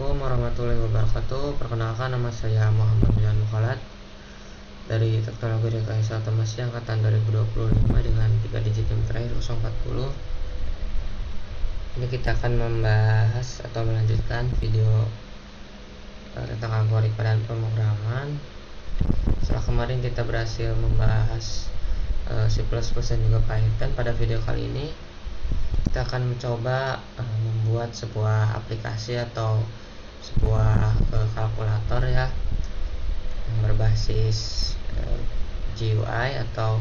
Assalamualaikum warahmatullahi wabarakatuh. Perkenalkan, nama saya Muhammad Milan Mukhalat dari Teknologi Rekayasa Otomasi angkatan 2025 dengan 3 digit yang terakhir 040. Ini kita akan membahas atau melanjutkan video tentang algoritma dan pemrograman. Setelah kemarin kita berhasil membahas C++ dan juga Python, pada video kali ini kita akan mencoba membuat sebuah aplikasi atau sebuah kalkulator ya, yang berbasis GUI atau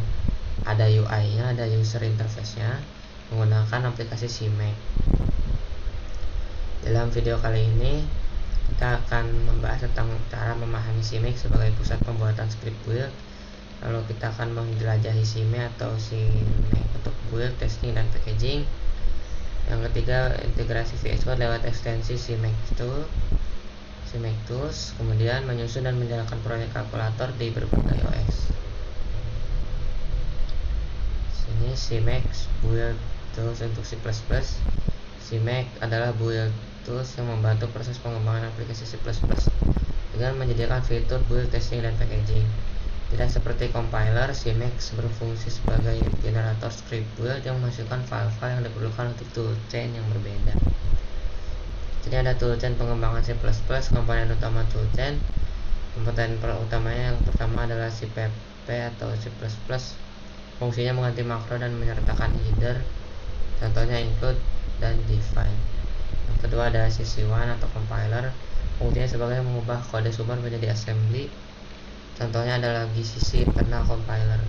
ada UI-nya, ada user interface-nya, menggunakan aplikasi CMake. Dalam video kali ini kita akan membahas tentang cara memahami CMake sebagai pusat pembuatan script build. Lalu kita akan menjelajahi CMake atau CMake untuk build, testing, dan packaging. Yang ketiga, integrasi VS Code lewat ekstensi CMake Tools. Kemudian menyusun dan menjalankan proyek kalkulator di berbagai OS. Sini CMake build tools untuk C++. CMake adalah build tools yang membantu proses pengembangan aplikasi C++ dengan menyediakan fitur build, testing, dan packaging. Tidak seperti compiler, CMake berfungsi sebagai generator script build yang menghasilkan file-file yang diperlukan untuk toolchain yang berbeda. Jadi ada toolchain pengembangan C++, komponen utama toolchain. Komponen utamanya yang pertama adalah CPP atau C++. Fungsinya mengganti makro dan menyertakan header, contohnya include dan define. Yang kedua ada CC1 atau compiler. Fungsinya sebagai mengubah kode sumber menjadi assembly, contohnya adalah GCC internal compiler.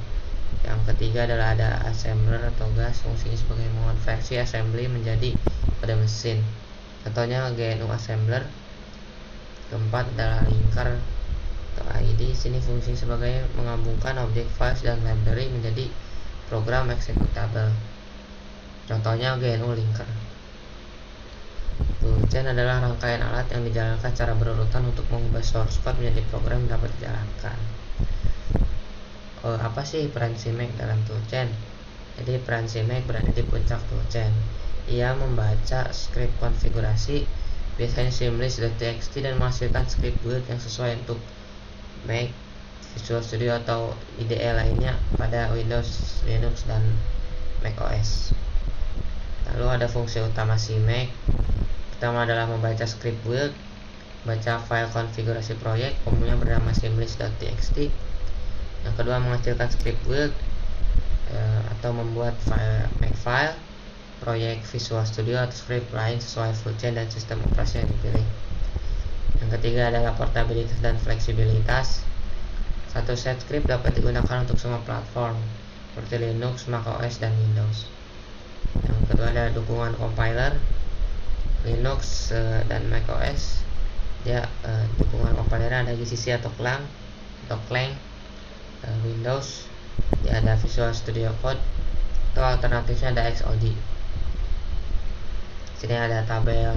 Yang ketiga adalah ada assembler atau gas, fungsinya sebagai mengonversi assembly menjadi kode mesin, contohnya GNU assembler. Keempat adalah linker atau ID, sini fungsinya sebagai menggabungkan objek files dan library menjadi program executable, contohnya GNU linker. Toolchain adalah rangkaian alat yang dijalankan secara berurutan untuk mengubah source code menjadi program yang dapat dijalankan. Apa sih peran CMake dalam toolchain? Jadi peran CMake berada di puncak toolchain. Ia membaca script konfigurasi, biasanya simlist.txt, dan menghasilkan script build yang sesuai untuk Mac, Visual Studio atau IDE lainnya pada Windows, Linux, dan macOS. Lalu ada fungsi utama CMake. Pertama adalah membaca script build, baca file konfigurasi proyek, umumnya bernama simlist.txt. Yang kedua menghasilkan script build atau membuat makefile, proyek Visual Studio atau script lain sesuai full chain dan sistem operasi yang dipilih. Yang ketiga adalah portabilitas dan fleksibilitas. Satu set script dapat digunakan untuk semua platform seperti Linux, macOS, dan Windows. Yang kedua adalah dukungan compiler. Linux dan macOS dia dukungan compilernya ada GCC atau Clang. Windows dia ada Visual Studio Code atau alternatifnya ada Xcode. Sini ada tabel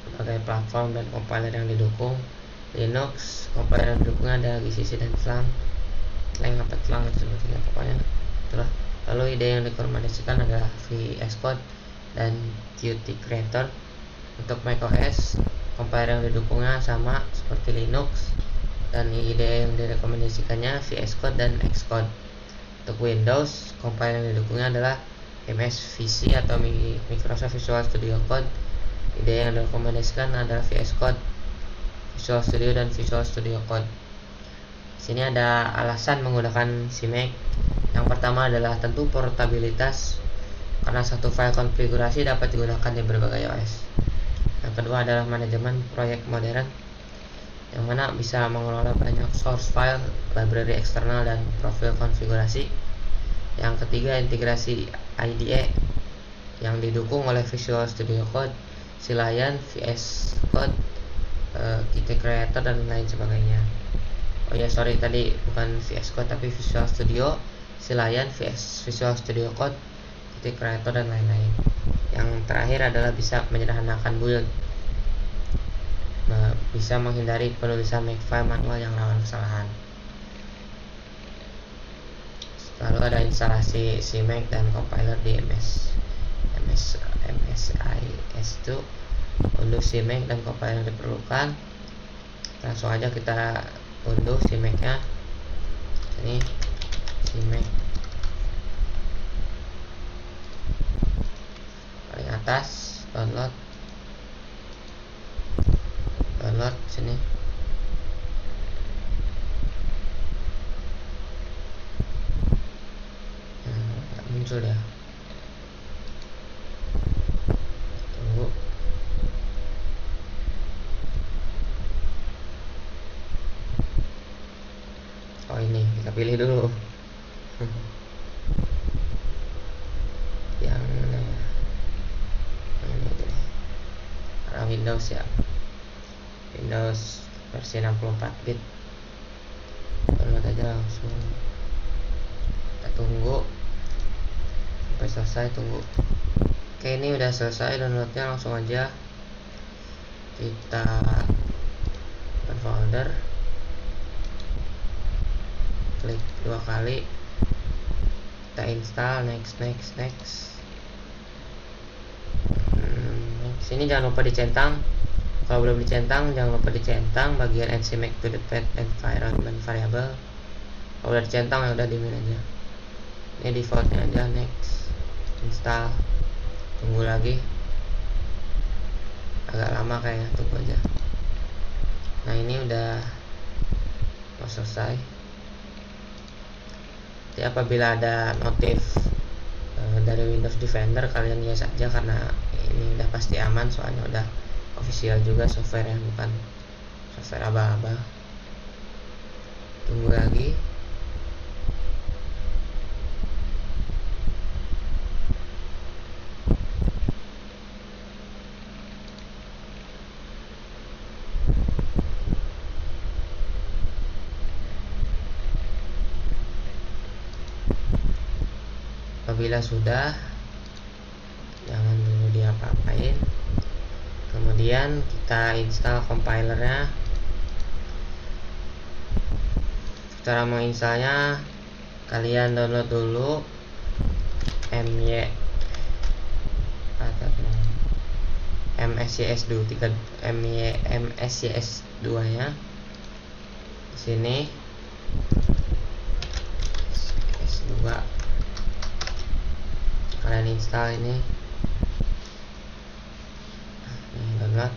berbagai platform dan compiler yang didukung. Linux compiler yang didukungnya ada GCC dan Clang itu sebetulnya pokoknya itulah. Lalu ide yang direkomendasikan adalah VS Code dan Qt Creator. Untuk macOS compiler yang didukungnya sama seperti Linux dan ide yang direkomendasikannya VS Code dan Xcode. Untuk Windows compiler yang didukungnya adalah MSVC atau Microsoft Visual Studio Code. Ide yang direkomendasikan adalah VS Code, Visual Studio, dan Visual Studio Code. Sini ada alasan menggunakan CMake. Yang pertama adalah tentu portabilitas, karena satu file konfigurasi dapat digunakan di berbagai OS. Yang kedua adalah manajemen proyek modern, yang mana bisa mengelola banyak source file, library eksternal, dan profil konfigurasi. Yang ketiga integrasi IDE yang didukung oleh Visual Studio Code, Client, VS Code, Qt Creator, dan lain sebagainya. Tadi bukan VS Code tapi Visual Studio, Client, Visual Studio Code, Qt Creator, dan lain-lain. Yang terakhir adalah bisa menyederhanakan build, bisa menghindari penulisan makefile manual yang rawan kesalahan. Lalu ada instalasi CMake dan compiler di MSIS2. unduh CMake dan compiler yang diperlukan. Langsung aja kita unduh CMake nya. Ini CMake paling atas, download sini. Nggak muncul ya, tunggu. Oh ini kita pilih dulu yang mana ya, ini deh. Karena Windows ya, Windows versi 64 bit. Download aja langsung, kita tunggu sampai selesai, tunggu. Oke, ini udah selesai downloadnya. Langsung aja kita open folder, klik 2 kali, kita install, next. Sini jangan lupa dicentang. Kalau belum dicentang, jangan lupa dicentang bagian add CMake to the path environment variable. Kalau udah dicentang ya udah dimin aja. Ini defaultnya aja, next, install, tunggu lagi, agak lama kayaknya, tunggu aja. Nah ini udah mau selesai. Jadi apabila ada notif dari Windows Defender, kalian yes aja karena ini udah pasti aman, soalnya udah official juga software yang bukan software aba-aba. Tunggu lagi. Apabila sudah, jangan dulu diapa-apain. Kemudian kita install compilernya. Cara menginstalnya, kalian download dulu MSYS2 nya. Di sini S2 kalian install ini, download,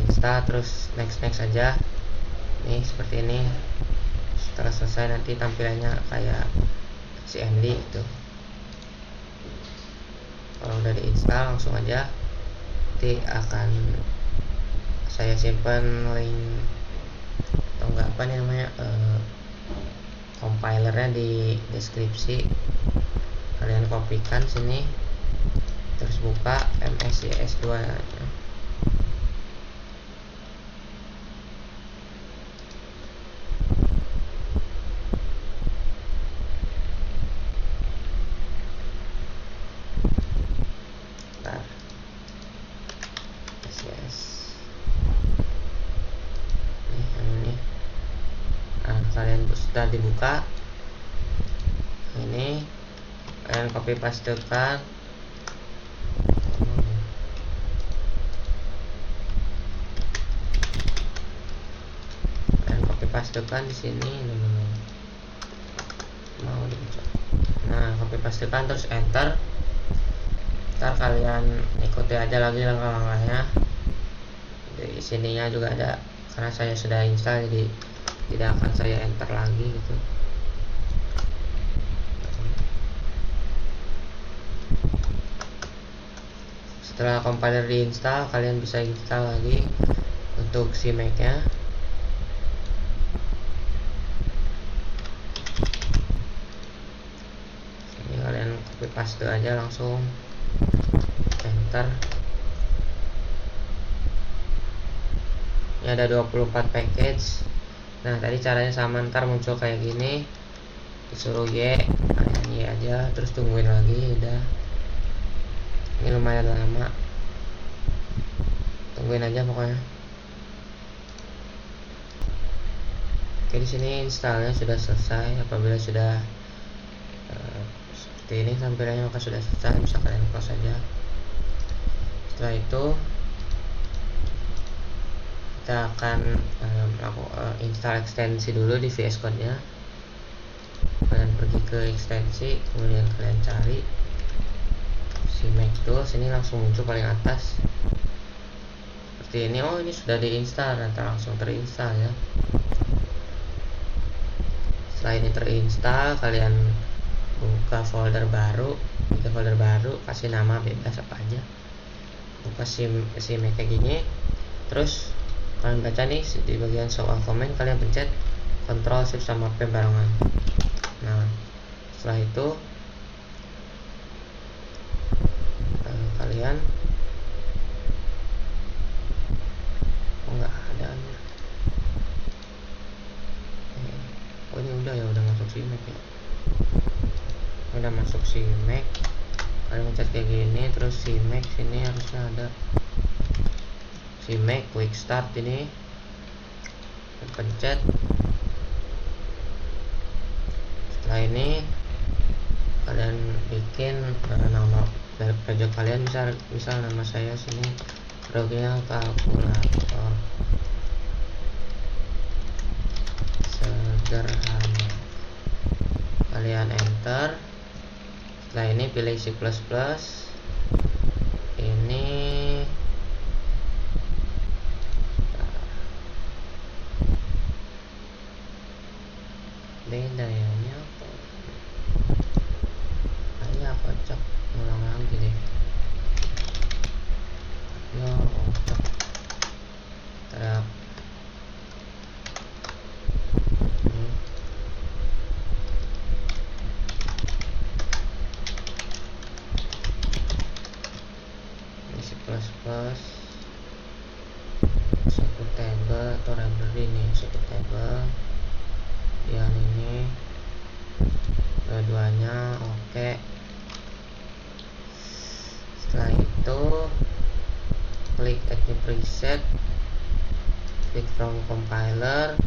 install, terus next aja. Nih seperti ini. Setelah selesai nanti tampilannya kayak CMD gitu. Kalau udah diinstal langsung aja, nanti akan saya simpan link atau enggak apa nih namanya, compilernya di deskripsi. Kalian kopikan sini, terus buka MSYS2 nya. Kalian sudah dibuka, ini kalian copy pastekan, di sini. Mau dibuka. Nah, copy pastekan terus enter. Ntar kalian ikuti aja lagi langkah-langkahnya. Di sininya juga ada, karena saya sudah install jadi tidak akan saya enter lagi gitu. Setelah compiler diinstal, kalian bisa install lagi untuk CMake nya. Ini kalian copy paste aja langsung, enter. Ini ada 24 package. Nah tadi caranya sama, ntar muncul kayak gini, disuruh Y, kalian Y aja, terus tungguin lagi. Udah, ini lumayan lama, tungguin aja pokoknya. Oke, di sini installnya sudah selesai. Apabila sudah seperti ini tampilannya, maka sudah selesai, bisa kalian close aja. Setelah itu kita akan install ekstensi dulu di VS Code nya. Kalian pergi ke ekstensi, kemudian kalian cari si Mac Tools, ini langsung muncul paling atas seperti ini. Oh, ini sudah diinstal, nanti langsung terinstall ya. Setelah ini terinstall, kalian buka folder baru, bikin folder baru, kasih nama bebas apa aja, buka si Mac kayak gini. Terus kalian baca nih di bagian show all comment, kalian pencet Ctrl Shift sama P barengan. Nah, setelah itu kalian nggak ada nih. Oh, ini udah masuk si Mac ya. Udah masuk si Mac, kalian pencet kayak gini, terus si Mac sini harusnya ada si Mac Quick Start ini, pencet. Setelah ini kalian bikin nama dari project kalian, misal nama saya sini programnya kalkulator sederhana. Kalian enter. Setelah ini pilih C++. Ini beda ya, ini apa? Kayaknya kocak, ulang lagi deh. Ya, kocak. Terap. Ini C++. Executable atau library nih, executable. Yang ini dua-duanya oke. Setelah itu klik add new preset, klik from compiler,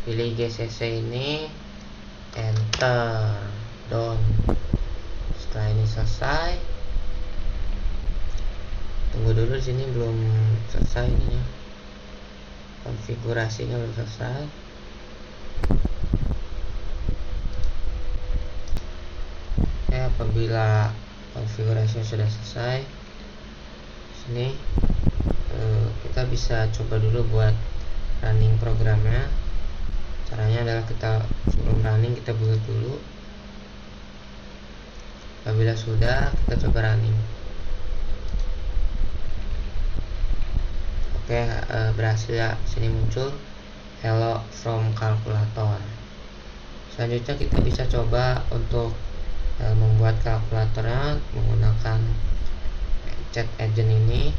pilih GCC ini, enter, done. Setelah ini selesai, tunggu dulu, di sini belum selesai ininya, konfigurasinya belum selesai. Apabila konfigurasinya sudah selesai, sini kita bisa coba dulu buat running programnya. Caranya adalah kita sebelum running kita build dulu. Apabila sudah, kita coba running. Oke, berhasil ya. Sini muncul hello from calculator. Selanjutnya kita bisa coba untuk membuat kalkulatornya menggunakan chat agent ini.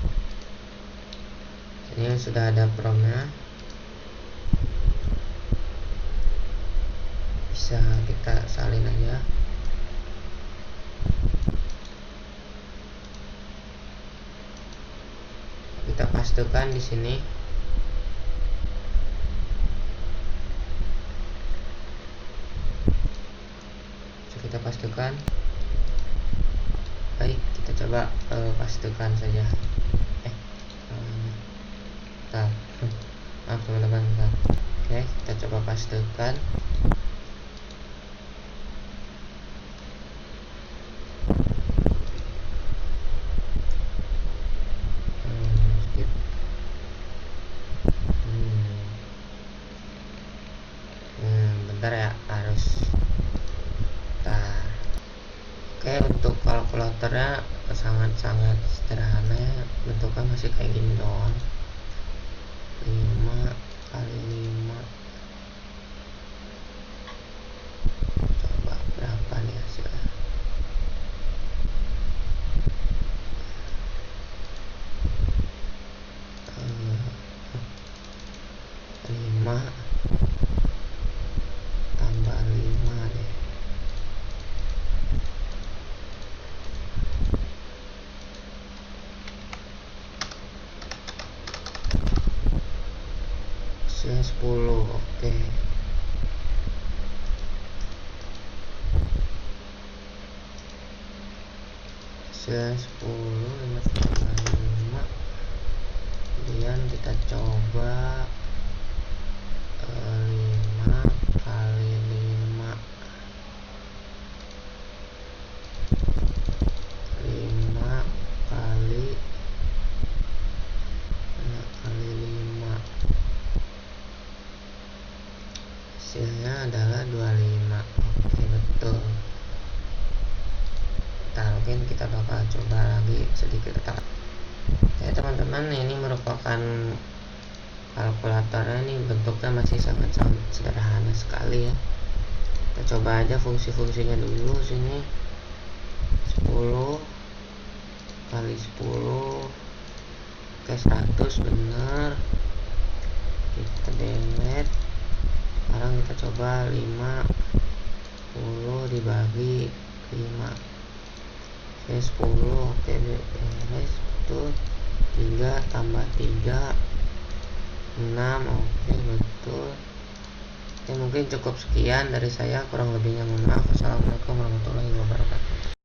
Ini sudah ada promnya, bisa kita salin aja. Kita pastekan di sini. Kita pastikan. Baik, kita coba pastikan saja. Maaf teman-teman. Oke, kita coba pastikan. Bentar ya, harus. Oke, untuk kalkulatornya sangat-sangat sederhana ya, bentuknya masih kayak gini doang. 5 kali 5, coba berapa nih hasilnya. Lima tambah 5 deh. Hasilnya 10. Oke. Hasilnya 10, 5 tambah 5. Kemudian kita coba kita tekan. Ya teman-teman, ini merupakan kalkulatornya, ini bentuknya masih sangat sederhana sekali ya. Kita coba aja fungsi-fungsinya dulu. Sini 10 kali 10 ke 100 bener, kita delete. Sekarang kita coba 50 dibagi 5, oke 10, oke beres, betul. 3 tambah 3 6, oke betul. Oke, mungkin cukup sekian dari saya, kurang lebihnya mohon maaf. Wassalamualaikum warahmatullahi wabarakatuh.